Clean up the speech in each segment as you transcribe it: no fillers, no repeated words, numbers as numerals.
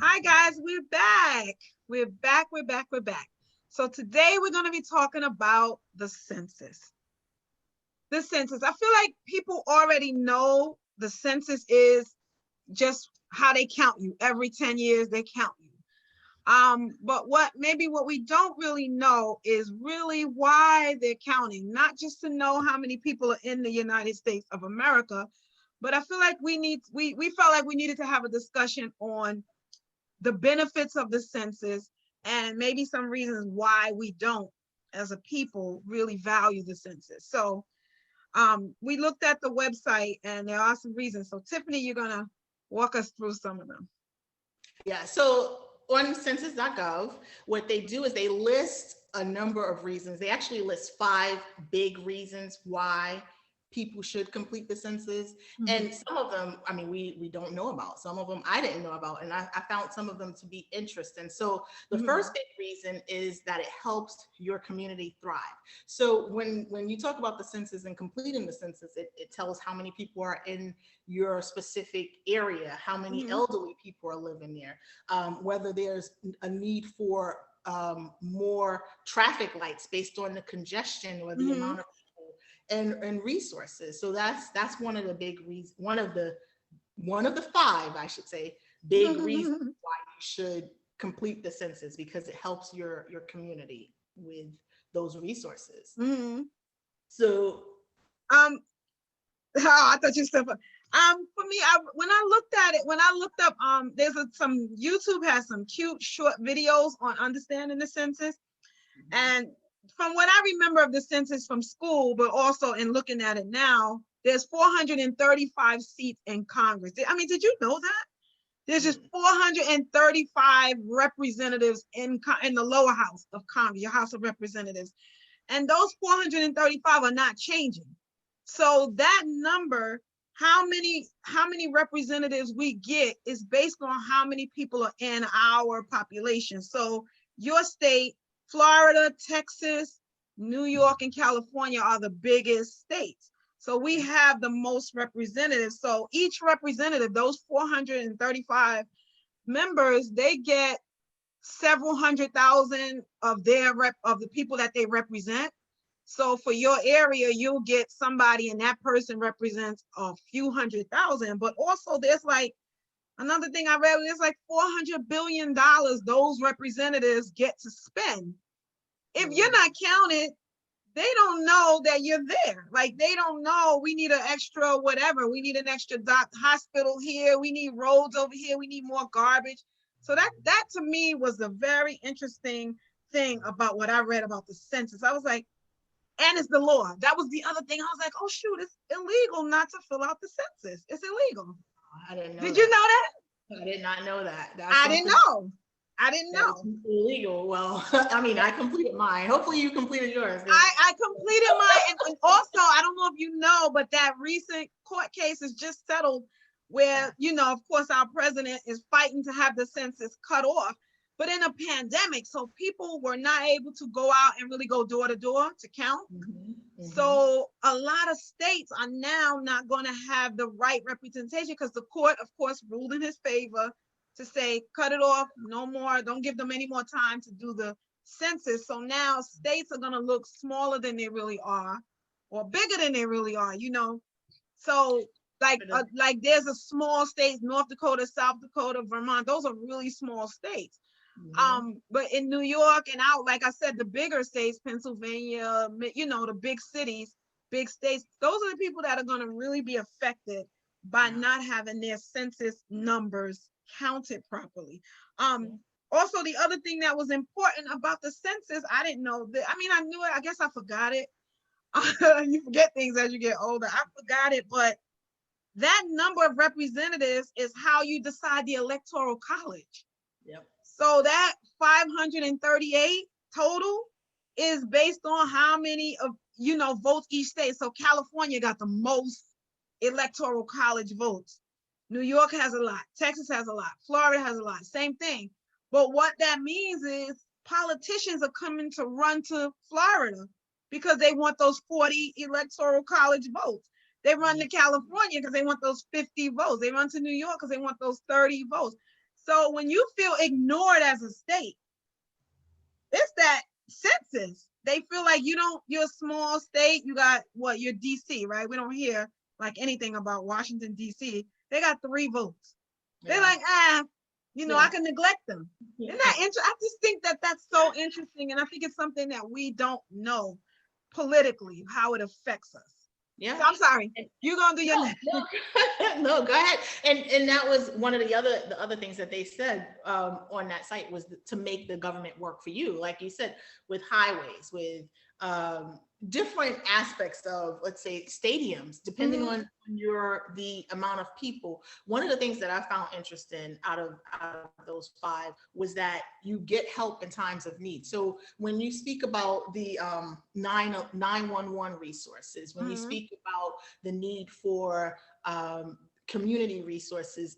Hi guys, we're back. We're back. So today we're going to be talking about the census. The census. I feel like people already know the census is just how they count you. Every 10 years they count you. But what we don't really know is really why they're counting, not just to know how many people are in the United States of America, but I feel like we felt like we needed to have a discussion on the benefits of the census and maybe some reasons why we don't as a people really value the census. So we looked at the website and there are some reasons. So Tiffany, you're gonna walk us through some of them. Yeah, so on census.gov, what they do is they list a number of reasons. They actually list five big reasons why people should complete the census. Mhm. And some of them, I mean, we don't know about. Some of them I didn't know about, and I found some of them to be interesting. So the Mhm. first big reason is that it helps your community thrive. So when you talk about the census and completing the census, it tells how many people are in your specific area, how many Mhm. elderly people are living there, whether there's a need for more traffic lights based on the congestion or the Mhm. amount of people and resources. So that's one of the big reasons, one of the five, I should say, big reasons why you should complete the census, because it helps your community with those resources. Mhm. So Um, oh, I thought you said for me, when I looked at it, when I looked up, some YouTube has some cute short videos on understanding the census. And from what I remember of the census from school, but also in looking at it now, there's 435 seats in Congress. I mean, did you know that? There's just mm, 435 representatives in the lower house of Congress, your House of Representatives. And those 435 are not changing. So that number, how many representatives we get is based on how many people are in our population. So your state, Florida, Texas, New York, and California are the biggest states. So we have the most representatives. So each representative, those 435 members, they get several hundred thousand of of the people that they represent. So for your area, you'll get somebody and that person represents a few hundred thousand. But also there's like another thing I read, there's like $400 billion those representatives get to spend. If you're mm, not counted, they don't know that you're there. Like they don't know we need an extra whatever. We need an extra hospital here. We need roads over here. We need more garbage. So that to me was a very interesting thing about what I read about the census. I was like, and it's the law. That was the other thing. I was like, oh shoot, it's illegal not to fill out the census. It's illegal. I didn't know Did you that. know that? I did not know that. That's I didn't something know. I didn't that is know. illegal. Well, I mean, I completed mine. Hopefully, you completed yours. I completed mine, and also I don't know if you know, but that recent court case is just settled, where of course our president is fighting to have the census cut off, but in a pandemic, so people were not able to go out and really go door to door to count. Hmm. Hmm. So a lot of states are now not going to have the right representation because the court, of course, ruled in his favor to say, cut it off, no more, don't give them any more time to do the census. So now states are going to look smaller than they really are or bigger than they really are. So like there's a small states, North Dakota, South Dakota, Vermont, those are really small states. Hmm. But in New York and out, like I said, the bigger states, Pennsylvania, the big cities, big states, those are the people that are going to really be affected by Yeah. not having their census numbers counted properly. Yeah. Also, the other thing that was important about the census, I didn't know that. I mean, I knew it. I guess I forgot it. You forget things as you get older. I forgot it, but that number of representatives is how you decide the electoral college. Yep. So that 538 total is based on how many of votes each state. So California got the most electoral college votes. New York has a lot. Texas has a lot. Florida has a lot. Same thing. But what that means is politicians are coming to run to Florida because they want those 40 electoral college votes. They run Yeah. to California because they want those 50 votes. They run to New York because they want those 30 votes. So when you feel ignored as a state, it's that census. They feel like you're a small state. You got what? You're DC, right? We don't hear like anything about Washington, DC. They got 3 votes. They're like, I can neglect them. Isn't that interesting? I just think that that's so interesting. And I think it's something that we don't know politically, how it affects us. Yeah. So I'm sorry. You're going to do your next. No, go ahead. And that was one of the other things that they said on that site was to make the government work for you. Like you said, with highways, with different aspects of, let's say, stadiums, depending on the amount of people. One of the things that I found interesting out of those 5 was that you get help in times of need. So when you speak about the 911 resources, when you speak about the need for community resources,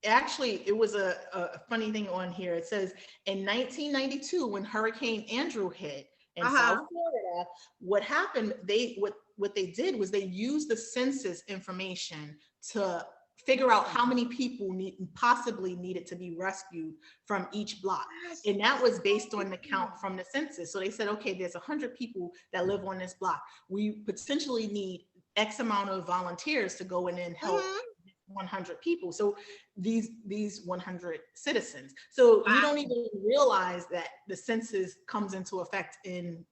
actually, it was a funny thing on here. It says in 1992, when Hurricane Andrew hit in South Florida, what happened, what they did was they used the census information to figure out how many people possibly needed to be rescued from each block. And that was based on the count from the census. So they said, okay, there's 100 people that live on this block. We potentially need X amount of volunteers to go in and help 100 people. So these 100 citizens. So you don't even realize that the census comes into effect in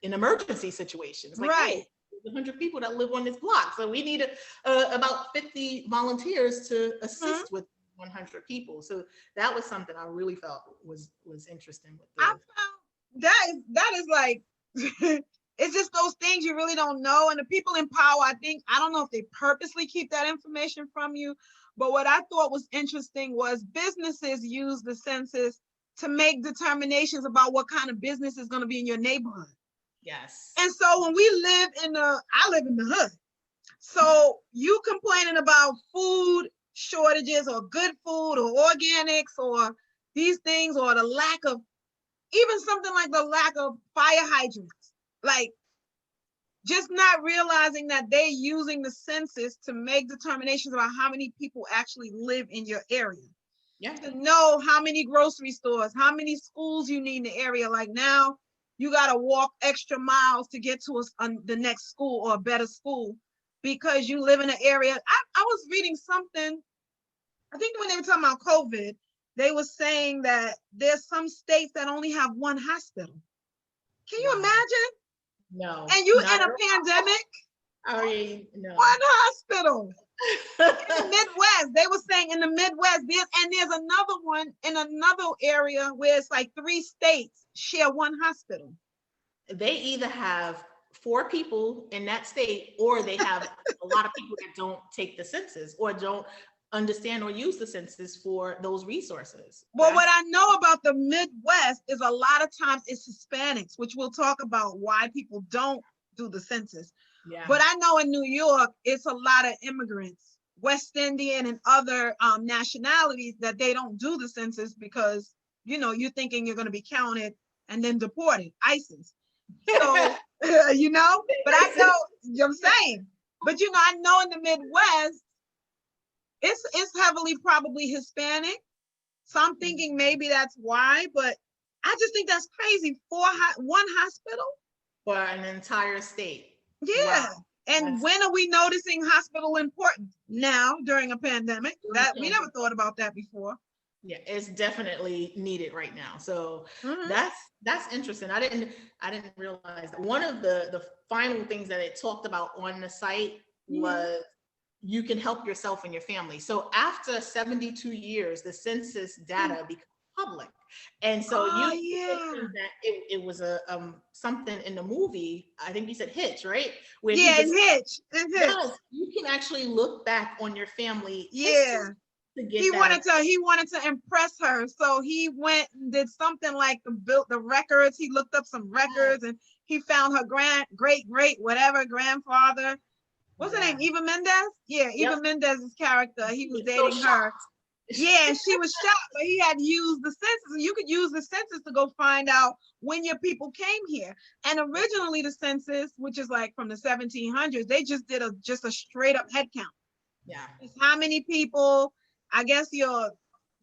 emergency situations. Like, right. Hey, there's 100 people that live on this block. So we need about 50 volunteers to assist with 100 people. So that was something I really felt was interesting. With I found that is like, it's just those things you really don't know. And the people in power, I don't know if they purposely keep that information from you, but what I thought was interesting was businesses use the census to make determinations about what kind of business is going to be in your neighborhood. Yes. And so when I live in the hood. So you complaining about food shortages or good food or organics or these things, or the lack of, even something like the lack of fire hydrants. Like, just not realizing that they're using the census to make determinations about how many people actually live in your area. Yeah. To know how many grocery stores, how many schools you need in the area. Like now, you got to walk extra miles to get to the next school or a better school because you live in an area. I was reading something, I think when they were talking about COVID, they were saying that there's some states that only have 1 hospital. Can you imagine? No. And you in a pandemic? No. 1 hospital. In the Midwest, they were saying in the Midwest, there's another one in another area where it's like 3 states share 1 hospital. They either have 4 people in that state, or they have a lot of people that don't take the census or don't understand or use the census for those resources. Well, what I know about the Midwest is a lot of times it's Hispanics, which we'll talk about why people don't do the census. Yeah. But I know in New York, it's a lot of immigrants, West Indian and other nationalities, that they don't do the census because, you're thinking you're going to be counted and then deported, ISIS. So, but I know, I'm saying, but I know in the Midwest, it's heavily probably Hispanic. So I'm thinking maybe that's why, but I just think that's crazy. 1 hospital for an entire state. Yeah. Wow. And when are we noticing hospital importance? Now, during a pandemic. That we never thought about that before. Yeah, it's definitely needed right now. So that's interesting. I didn't realize that. One of the final things that it talked about on the site was you can help yourself and your family. So after 72 years, the census data becomes public. And so that it was a something in the movie. I think you said Hitch, right? Where Hitch. Yes, you can actually look back on your family. Yeah. He wanted to impress her, so he went and did something like the records. He looked up some records and he found her great grandfather. What's her name? Eva Mendes? Yeah, Eva Mendes's character. He was dating her. Yeah, and she was shocked, but he had used the census. And you could use the census to go find out when your people came here. And originally the census, which is like from the 1700s, they just did a straight up head count. Yeah. It's how many people, I guess your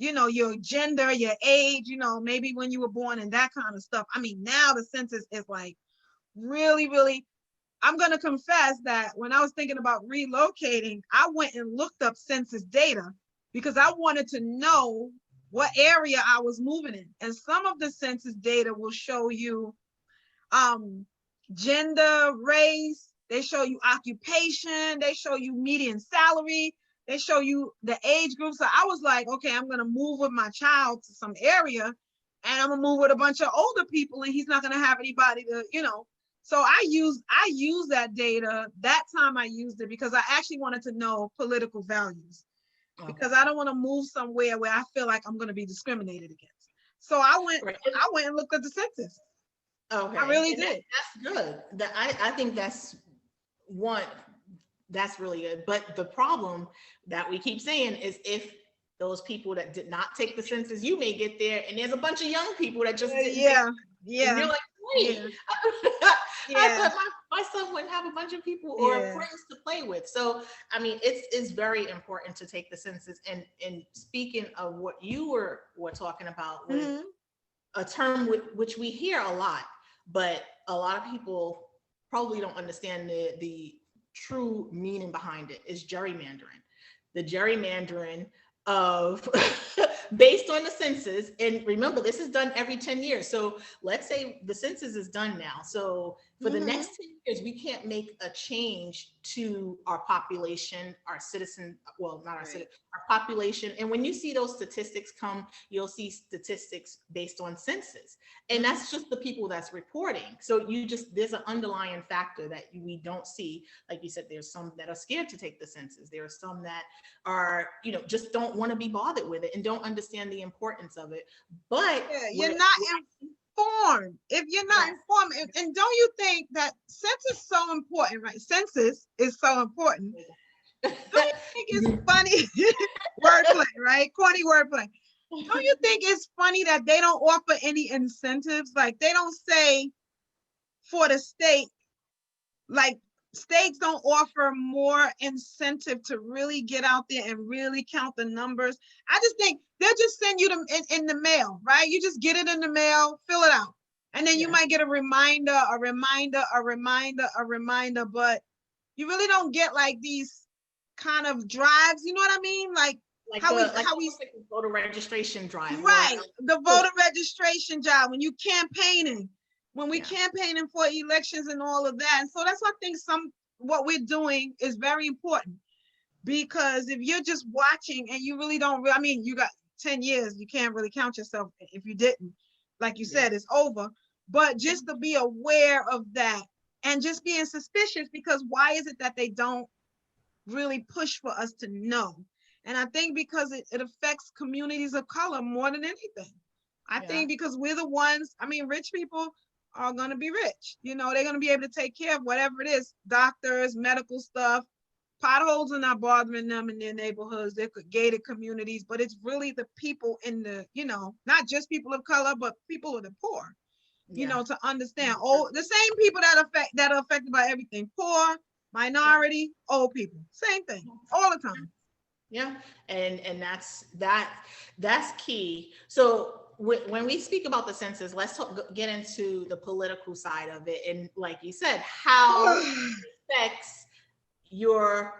your gender, your age, maybe when you were born and that kind of stuff. I mean, now the census is like really, really, I'm going to confess that when I was thinking about relocating, I went and looked up census data because I wanted to know what area I was moving in. And some of the census data will show you gender, race, they show you occupation, they show you median salary, they show you the age group. So I was like, okay, I'm going to move with my child to some area and I'm going to move with a bunch of older people and he's not going to have anybody to, So I use that data. That time I used it because I actually wanted to know political values because I don't want to move somewhere where I feel like I'm going to be discriminated against. So I went and looked at the census. Okay. I really did. That's good. I think that's really good. But the problem that we keep saying is if those people that did not take the census, you may get there and there's a bunch of young people that just didn't yeah. And you're like, wait, I thought my son wouldn't have a bunch of people or friends to play with. So, I mean, it's very important to take the census. And speaking of what you were talking about with a term which we hear a lot, but a lot of people probably don't understand the true meaning behind it, is gerrymandering. The gerrymandering of based on the census, and remember this is done every 10 years. So let's say the census is done now. So for the next 10 years, we can't make a change to our population, our citizen, well, not our citizen, our population. And when you see those statistics come, you'll see statistics based on census. And that's just the people that's reporting. So there's an underlying factor that we don't see. Like you said, there's some that are scared to take the census. There are some that are, just don't want to be bothered with it and don't understand the importance of it. But you're not informed. If you're not informed, and don't you think that census is so important, right? Census is so important. Don't you think it's funny? Wordplay, right? Corny wordplay. Don't you think it's funny that they don't offer any incentives? Like they don't say for the state, like states don't offer more incentive to really get out there and really count the numbers. I just think they'll just send you them in the mail, right? You just get it in the mail, fill it out. And then you might get a reminder, but you really don't get like these kind of drives, you know what I mean? Like how we voter registration drive. Right, the voter registration drive, when you campaigning, when we campaigning for elections and all of that. And so that's why I think what we're doing is very important, because if you're just watching and you really don't, I mean, you got 10 years, you can't really count yourself if you didn't. Like you said, it's over. But just to be aware of that and just being suspicious, because why is it that they don't really push for us to know? And I think because it affects communities of color more than anything. I think because we're the ones, I mean, rich people are going to be rich. They're going to be able to take care of whatever it is, doctors, medical stuff. Potholes are not bothering them in their neighborhoods. They're gated communities, but it's really the people in the, not just people of color, but people of the poor, to understand. The same people that are affected by everything, poor, minority, old people, same thing, all the time. Yeah, and that's key. So when we speak about the census, let's get into the political side of it, and like you said, how it affects your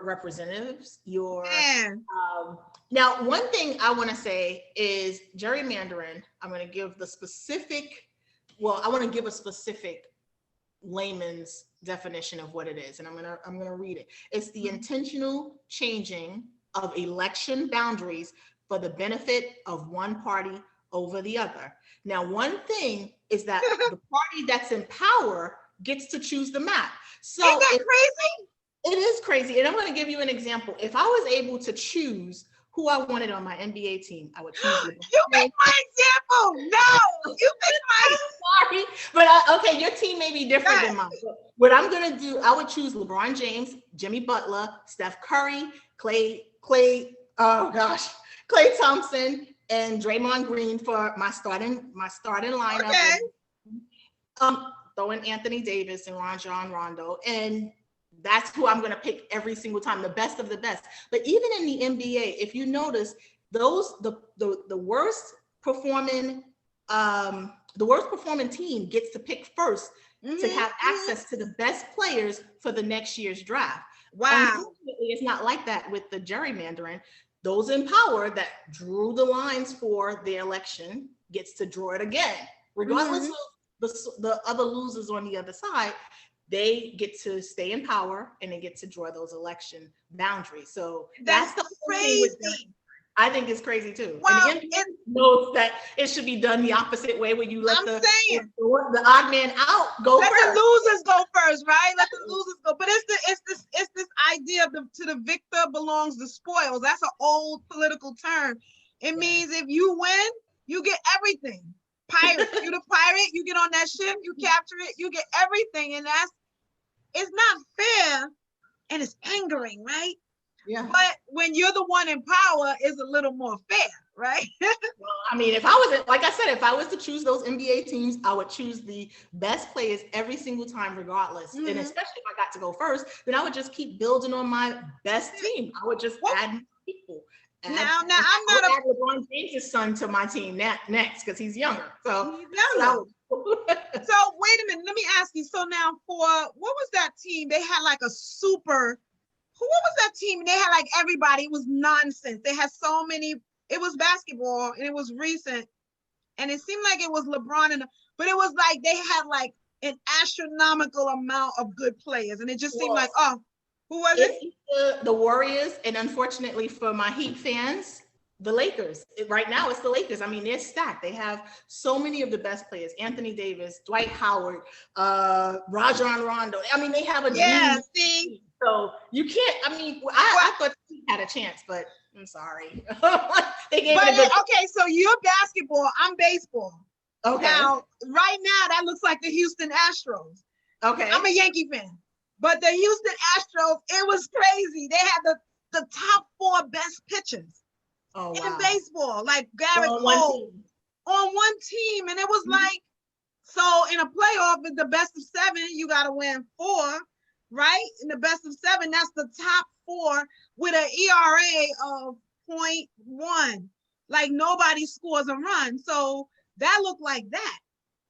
representatives. Now, one thing I want to say is gerrymandering. I'm going to give a specific layman's definition of what it is, and I'm gonna read it. It's the intentional changing of election boundaries for the benefit of one party over the other. Now, one thing is that the party that's in power gets to choose the map. So isn't that crazy? It is crazy, and I'm going to give you an example. If I was able to choose who I wanted on my NBA team, I would choose LeBron. You make my example. No, you make my. Sorry, but okay, your team may be different than mine. What I'm gonna do, I would choose LeBron James, Jimmy Butler, Steph Curry, Klay Thompson, and Draymond Green for my starting lineup. Okay. Throw in Anthony Davis and Rajon Rondo, and that's who I'm going to pick every single time, the best of the best. But even in the NBA, if you notice, the worst performing team gets to pick first to have access to the best players for the next year's draft. Wow. Unfortunately, it's not like that with the gerrymandering. Those in power that drew the lines for the election gets to draw it again, regardless of the other losers on the other side. They get to stay in power and they get to draw those election boundaries. So that's the crazy. I think it's crazy too. Well, and the NBA knows that it should be done the opposite way, where you let the odd man out go let first. the losers go first, right? Let the losers go. But it's this idea of to the victor belongs the spoils. That's an old political term. It means if you win, you get everything. Pirate, you the pirate, you get on that ship, you capture it, you get everything, and it's not fair, and it's angering, right? Yeah. But when you're the one in power, it's a little more fair, right? Well, I mean, if I was, like I said, if I was to choose those NBA teams, I would choose the best players every single time, regardless. And especially if I got to go first, then I would just keep building on my best team. I would just add more people. Now I'm not add LeBron James' son to my team next because he's younger. So So wait a minute, let me ask you. So now for what was that team? They had like a super. What was that team? They had like everybody. It was nonsense. They had so many. It was basketball and it was recent, and it seemed like it was LeBron but it was like they had like an astronomical amount of good players, and it just seemed like, oh, who was it? The Warriors, and unfortunately for my Heat fans, the Lakers. Right now, it's the Lakers. I mean, they're stacked. They have so many of the best players: Anthony Davis, Dwight Howard, Rajon Rondo. I mean, they have a see. So you can't. I mean, I thought he had a chance, but I'm sorry. They gave okay, so you're basketball. I'm baseball. Okay. Now, right now, that looks like the Houston Astros. Okay. I'm a Yankee fan, but the Houston Astros, it was crazy. They had the top 4 best pitchers in baseball, like Garrett Cole on one team, and it was like, so in a playoff, with the best of 7, you got to win 4. Right? In the best of 7, that's the top 4 with an ERA of 0.1. Like nobody scores a run. So that looked like that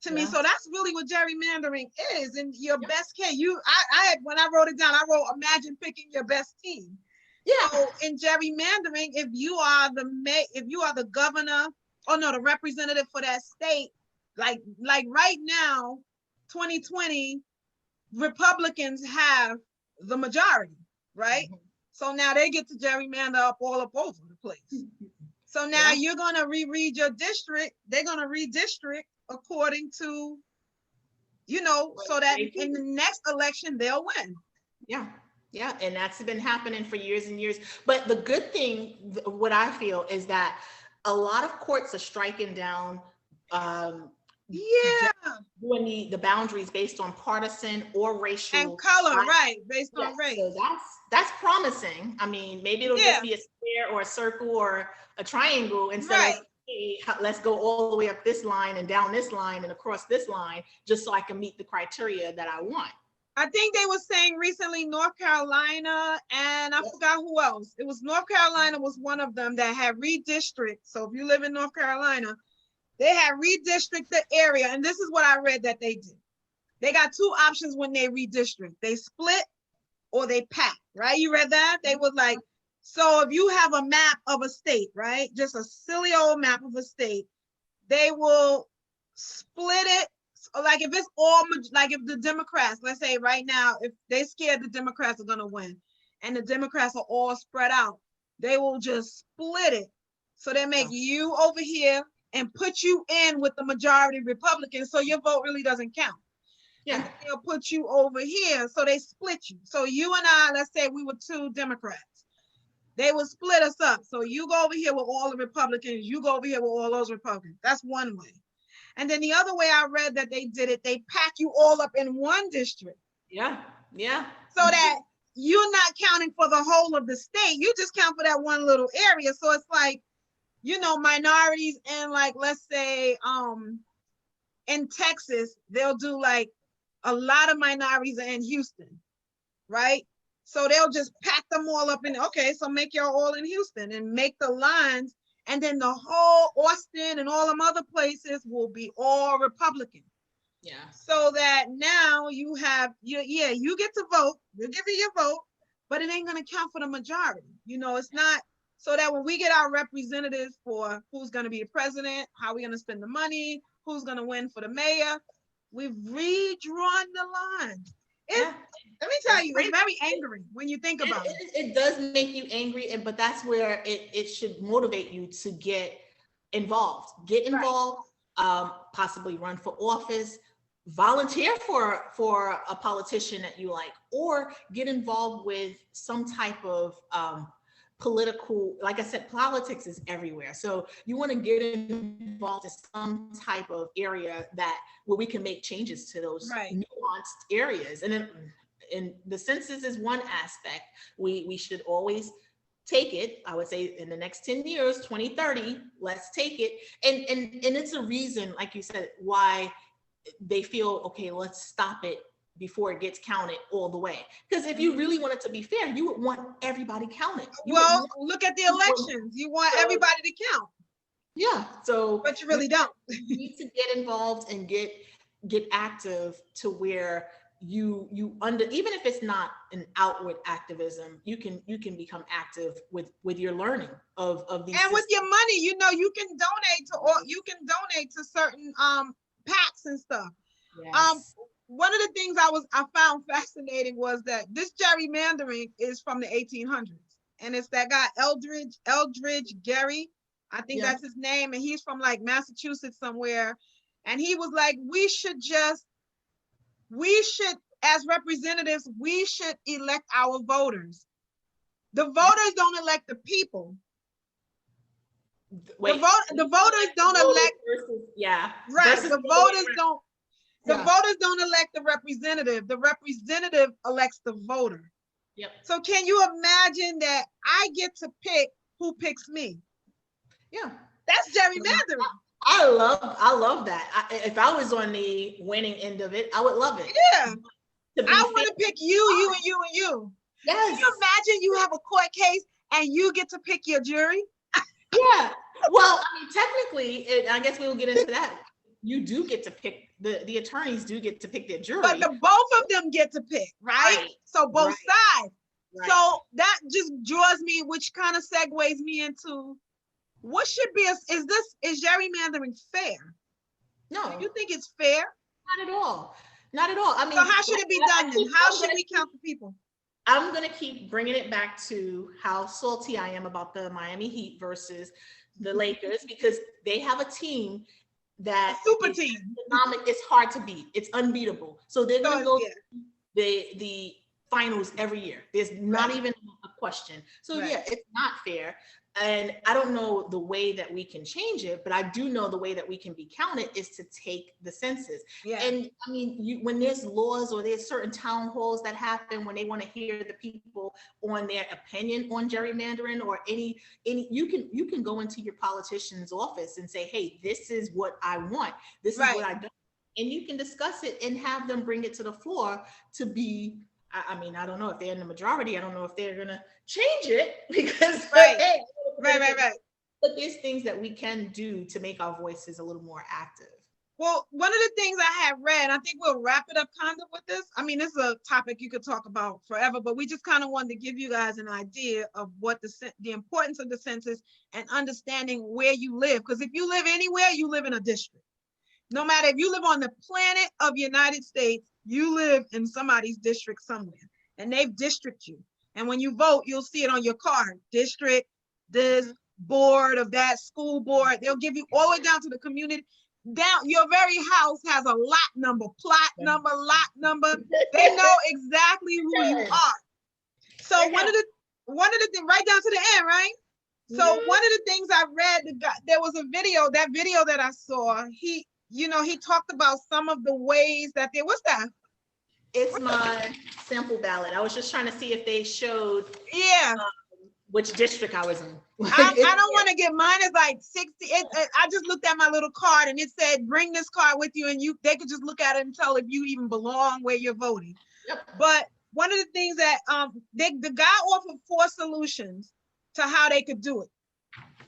to me. So that's really what gerrymandering is. In your best case, I had, when I wrote it down, I wrote, imagine picking your best team. Yeah. So in gerrymandering, if you are the governor, the representative for that state, like right now, 2020, Republicans have the majority, right? So now they get to gerrymander up over the place. So now you're going to reread your district. They're going to redistrict according to, so that in the next election, they'll win. Yeah. Yeah. And that's been happening for years and years. But the good thing, what I feel, is that a lot of courts are striking down doing the boundaries based on partisan or racial and color, right? Based on race. So that's promising. I mean, maybe it'll just be a square or a circle or a triangle instead of, hey, let's go all the way up this line and down this line and across this line, just so I can meet the criteria that I want. I think they were saying recently North Carolina, and I forgot who else. It was North Carolina was one of them that had redistrict. So if you live in North Carolina, they had redistrict the area, and this is what I read that they did. They got 2 options when they redistrict. They split or they pack, right? You read that? They was like, so if you have a map of a state, right? Just a silly old map of a state, they will split it. Like if it's all, like if the Democrats, let's say right now, if they scared the Democrats are gonna win and the Democrats are all spread out, they will just split it. So they make you over here and put you in with the majority Republicans, so your vote really doesn't count. Yeah. And they'll put you over here, so they split you. So you and I, let's say we were 2 Democrats. They would split us up. So you go over here with all the Republicans, you go over here with all those Republicans. That's one way. And then the other way I read that they did it, they pack you all up in one district. Yeah. So that you're not counting for the whole of the state. You just count for that one little area. So it's like, minorities in, like, let's say in Texas, they'll do like a lot of minorities are in Houston, right? So they'll just pack them all up in, okay, so make y'all all in Houston and make the lines. And then the whole Austin and all them other places will be all Republican. Yeah. So that now you have, you get to vote, we'll give you your vote, but it ain't going to count for the majority. It's not so that when we get our representatives for who's going to be the president, how we're going to spend the money, who's going to win for the mayor, we've redrawn the line. Let me tell you, it's very angry when you think about it. It does make you angry, but that's where it should motivate you to get involved. Get involved, possibly run for office, volunteer for a politician that you like, or get involved with some type of political, like I said, politics is everywhere. So you want to get involved in some type of area where we can make changes to those nuanced areas. And then the census is one aspect. We should always take it. I would say in the next 10 years, 2030, let's take it. And it's a reason, like you said, why they feel, okay, let's stop it before it gets counted all the way. Because if you really want it to be fair, you would want everybody counted. Look at the elections. You want everybody to count. Yeah. So, but you really don't. You need to get involved and get active to where you even if it's not an outward activism, you can become active with your learning of these. And systems. With your money, you can donate to certain PACs and stuff. Yes. One of the things I found fascinating was that this gerrymandering is from the 1800s, and it's that guy Eldridge Gerry, I think that's his name, and he's from like Massachusetts somewhere, and he was like, we should as representatives, we should elect our voters. The voters don't elect the people. Wait, the voters don't elect. The voters don't. The voters don't elect the representative. The representative elects the voter. Yep. So can you imagine that I get to pick who picks me? Yeah. That's gerrymandering. I love that. If I was on the winning end of it, I would love it. Yeah. I want to pick you, and you. Yes. Can you imagine you have a court case and you get to pick your jury? Yeah. Well, I mean, technically, I guess we'll get into that. You do get to pick, the attorneys do get to pick their jury. But both of them get to pick, right? So both sides. Right. So that just draws me, which kind of segues me into what should be, is gerrymandering fair? No. Do you think it's fair? Not at all. Not at all. I mean, so how should it be done then? How should we count the people? I'm going to keep bringing it back to how salty I am about the Miami Heat versus the Lakers, because they have a team that super team. It's hard to beat. It's unbeatable. So they're going to go the finals every year. There's not even a question. So it's not fair. And I don't know the way that we can change it, but I do know the way that we can be counted is to take the census. Yeah. And I mean, when there's laws or there's certain town halls that happen when they want to hear the people on their opinion on gerrymandering or any you can go into your politician's office and say, hey, this is what I want. This is what I don't. And you can discuss it and have them bring it to the floor to be, I mean, I don't know if they're in the majority. I don't know if they're going to change it because right. But there's things that we can do to make our voices a little more active. Well, one of the things I have read, I think we'll wrap it up kind of with this. I mean, this is a topic you could talk about forever, but we just kind of wanted to give you guys an idea of what the importance of the census and understanding where you live. Because if you live anywhere, you live in a district. No matter if you live on the planet of United States, you live in somebody's district somewhere, and they've districted you. And when you vote, you'll see it on your card, district, this board of that school board. They'll give you all the way down to the community. Down your very house has a lot number, plot number, lot number. They know exactly who you are. So one of the things right down to the end, right? So one of the things I read, there was a video that I saw. He talked about some of the ways that what's that? It's my sample ballot. I was just trying to see if they showed which district I was in. I don't want to get mine is like 60. I just looked at my little card and it said, bring this card with you, and they could just look at it and tell if you even belong where you're voting. Yep. But one of the things that the guy offered 4 solutions to how they could do it.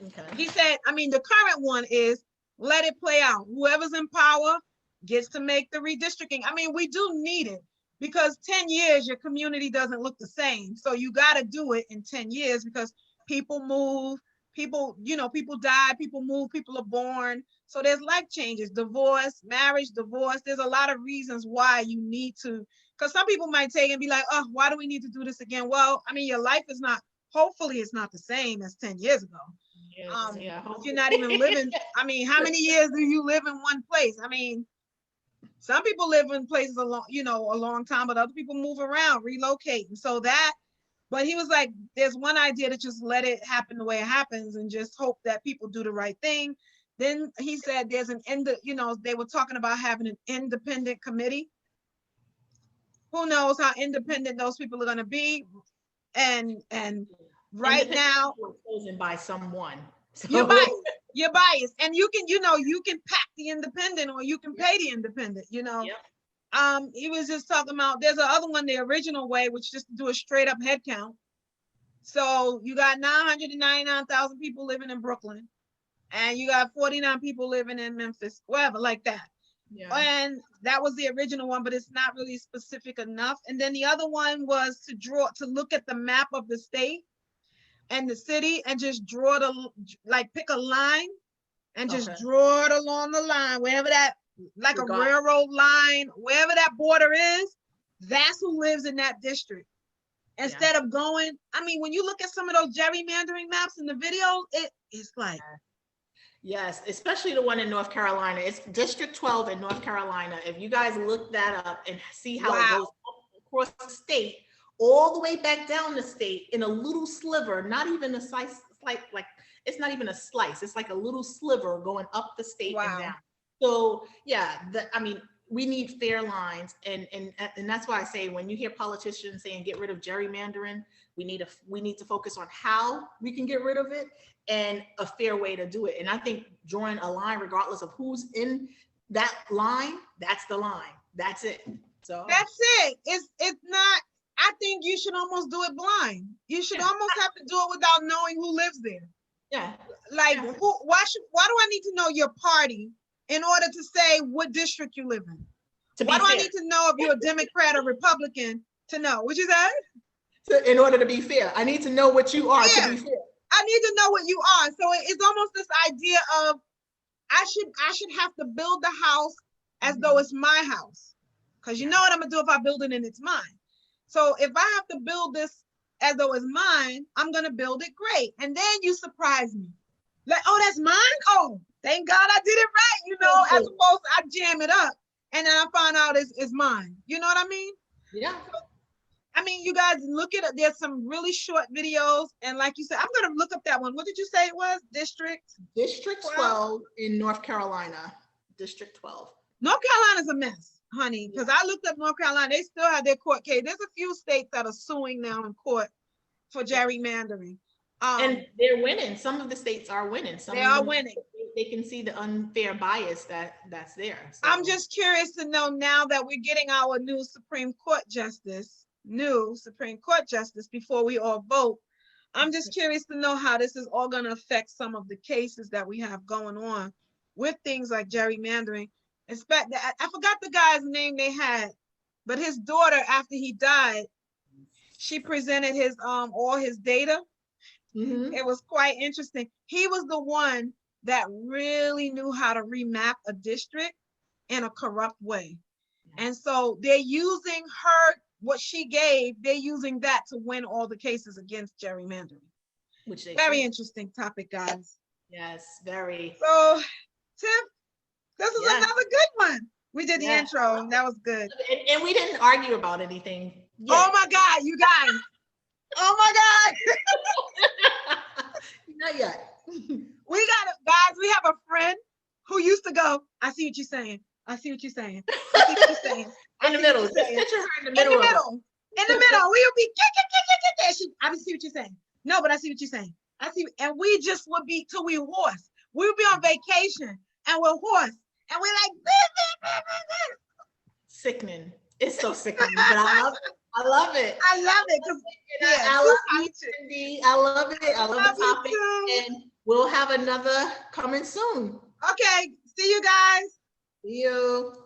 Okay. He said, I mean, the current one is let it play out. Whoever's in power gets to make the redistricting. I mean, we do need it because 10 years, your community doesn't look the same. So you got to do it in 10 years because people move, people, you know, people die, people move, people are born. So there's life changes, divorce, marriage, divorce. There's a lot of reasons why you need to, because some people might take and be like, oh, why do we need to do this again? Well, I mean, your life is not, hopefully it's not the same as 10 years ago. Yes, yeah, You're not even living. I mean, how many years do you live in one place? I mean, some people live in places a long, you know, a long time, but other people move around, relocate. And so that, but he was like, there's one idea to just let it happen the way it happens and just hope that people do the right thing. Then he said there's an you know, they were talking about having an independent committee. Who knows how independent those people are going to be? And right now, chosen by someone. So. You're biased, and you can, you know, you can pack the independent or you can pay the independent, you know. Yep. He was just talking about, there's a other one, the original way, which just do a straight up head count. So you got 999,000 people living in Brooklyn, and you got 49 people living in Memphis, wherever, like that. Yeah. And that was the original one, but it's not really specific enough. And then the other one was to look at the map of the state and the city and just draw pick a line and just draw it along the line, wherever that, like a railroad line, wherever that border is, that's who lives in that district. Instead of going, I mean, when you look at some of those gerrymandering maps in the video, it's like. Yes, especially the one in North Carolina. It's District 12 in North Carolina. If you guys look that up and see how it goes across the state, all the way back down the state in a little sliver, not even a slice, like it's not even a slice. It's like a little sliver going up the state and down. So yeah, I mean, we need fair lines, and that's why I say when you hear politicians saying get rid of gerrymandering, we need to focus on how we can get rid of it and a fair way to do it. And I think drawing a line, regardless of who's in that line, that's the line. That's it. So that's it. It's not. I think you should almost do it blind. You should almost have to do it without knowing who lives there. Yeah. Like, why do I need to know your party in order to say what district you live in? Why do I need to know if you're a Democrat or Republican to know? What you said? So in order to be fair, I need to know what you are to be fair. I need to know what you are. So it's almost this idea of I should have to build the house as though it's my house. Because you know what I'm gonna do if I build it and it's mine. So if I have to build this as though it's mine, I'm gonna build it great. And then you surprise me. Like, oh, that's mine? Oh, thank God I did it right, you know, as opposed to I jam it up and then I find out it's mine. You know what I mean? Yeah. So, I mean, you guys look at it. There's some really short videos. And like you said, I'm going to look up that one. What did you say it was? District 12 in North Carolina. District 12. North Carolina's a mess, honey, because I looked up North Carolina. They still have their court case. There's a few states that are suing now in court for gerrymandering. And they're winning. Some of the states are winning. They are winning. They can see the unfair bias that's there. So. I'm just curious to know now that we're getting our new Supreme Court justice before we all vote. I'm just curious to know how this is all going to affect some of the cases that we have going on with things like gerrymandering. I forgot the guy's name they had, but his daughter, after he died, she presented his all his data. Mm-hmm. It was quite interesting. He was the one that really knew how to remap a district in a corrupt way. And so they're using her, what she gave, they're using that to win all the cases against gerrymandering. Which very interesting topic, guys. Yes, very. So, Tiff, this is another good one. We did the intro, that was good. And we didn't argue about anything yet. Oh my God, you guys. Oh my God. Not yet. We got it, guys. We have a friend who used to go, I see what you're saying. I see what you're saying. I see what you're saying. In the middle. Just picture her in the middle. In the middle. We'll be, I see what you're saying. No, but I see what you're saying. And we just would be till we hoarse. We would be on vacation and we're hoarse. And we're like, sickening. It's so sickening, but I love it. I love it. I love it. I love you, Cindy. I love it. I love the topic. And we'll have another coming soon. Okay, see you guys. See you.